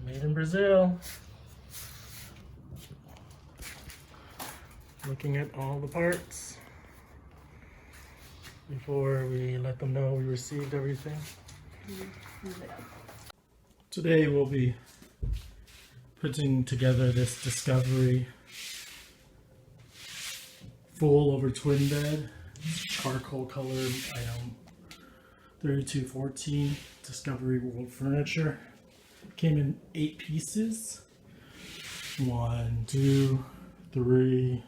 Made in Brazil. Looking at all the parts before we let them know we received everything. Today we'll be putting together this Discovery full over twin bed. Charcoal colored 3214 Discovery World Furniture. Came in 8 pieces. 1, 2, 3,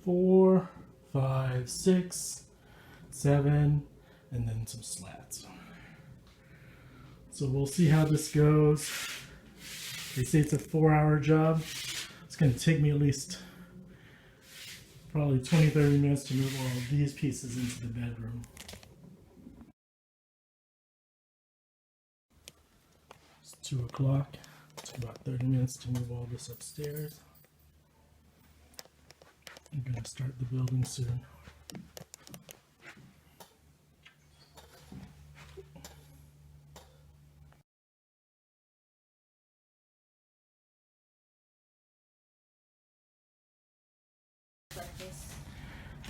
4, 5, 6, 7, and then some slats. So we'll see how this goes. They say it's a 4-hour job. It's going to take me at least probably 20-30 minutes to move all of these pieces into the bedroom. It's 2 o'clock. It's about 30 minutes to move all this upstairs. I'm going to start the building soon.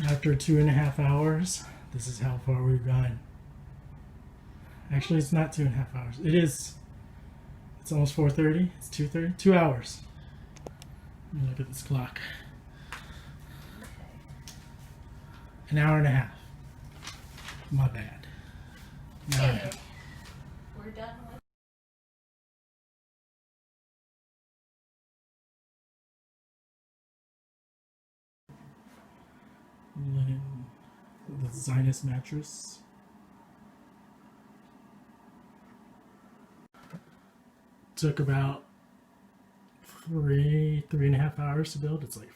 After 2.5 hours, this is how far we've gone. Actually, it's not 2.5 hours. It is. It's almost 4:30. It's 2:30. 2 hours. Let me look at this clock. An hour and a half. My bad. Okay. We're done with The Zionist mattress. Took about 3.5 hours to build. It's like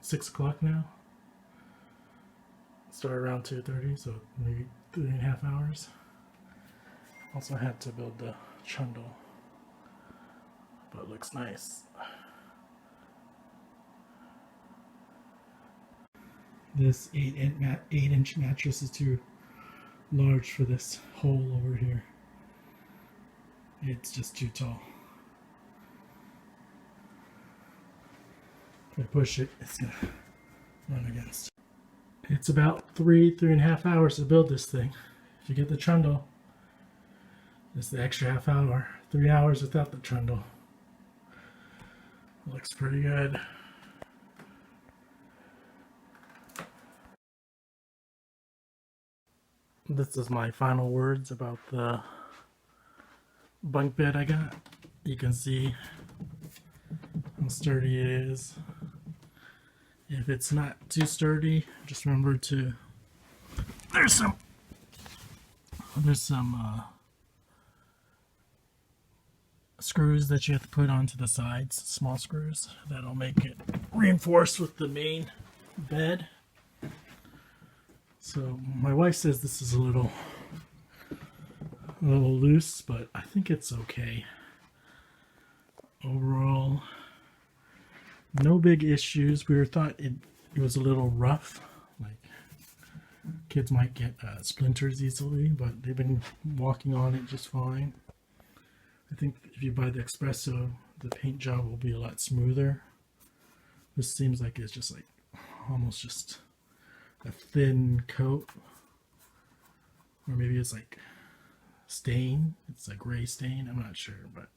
6 o'clock now. Started around 2:30, so maybe 3.5 hours. Also had to build the trundle, but it looks nice. This 8-inch mattress is too large for this hole over here. It's just too tall. If I push it, it's gonna run against. It's about 3.5 hours to build this thing. If you get the trundle, it's the extra half hour. 3 hours without the trundle. Looks pretty good. This is my final words about the bunk bed I got. You can see how sturdy it is. If it's not too sturdy, just remember to there's some screws that you have to put onto the sides, small screws that'll make it reinforced with the main bed. So my wife says this is a little loose, but I think it's okay. Overall, no big issues. We thought it was a little rough, like kids might get splinters easily, but they've been walking on it just fine. I think if you buy the espresso, the paint job will be a lot smoother. This seems like it's just like almost just a thin coat, or maybe it's like stain. It's a gray stain. I'm not sure, but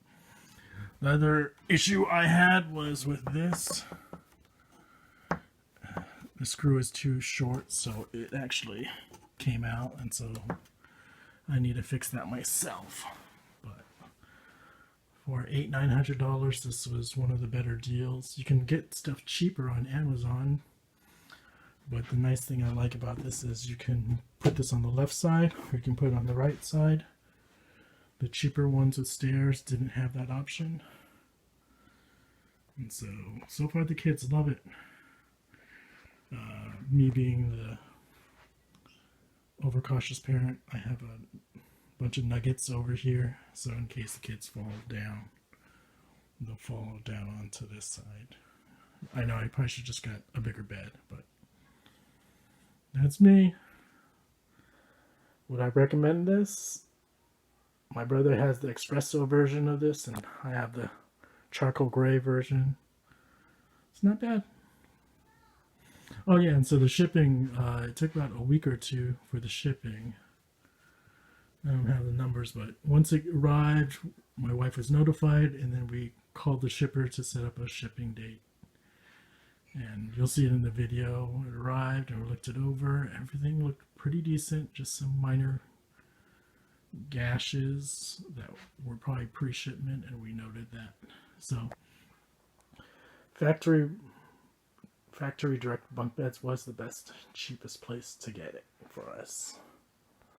the other issue I had was with this. The screw is too short, so it actually came out, and so I need to fix that myself. But for $800-900, this was one of the better deals. You can get stuff cheaper on Amazon, but the nice thing I like about this is you can put this on the left side, or you can put it on the right side. The cheaper ones with stairs didn't have that option. And so far the kids love it. Me being the overcautious parent, I have a bunch of nuggets over here, so in case the kids fall down, they'll fall down onto this side. I know I probably should just got a bigger bed, but that's me. Would I recommend this? my brother has the espresso version of this, and I have the charcoal gray version. It's not bad. Oh yeah, and so the shipping, it took about a week or two for the shipping. I don't have the numbers, but once it arrived, my wife was notified, and then we called the shipper to set up a shipping date. And you'll see it in the video. It arrived, and we looked it over. Everything looked pretty decent, just some minor gashes that were probably pre-shipment, and we noted that. So factory direct bunk beds was the best, cheapest place to get it for us.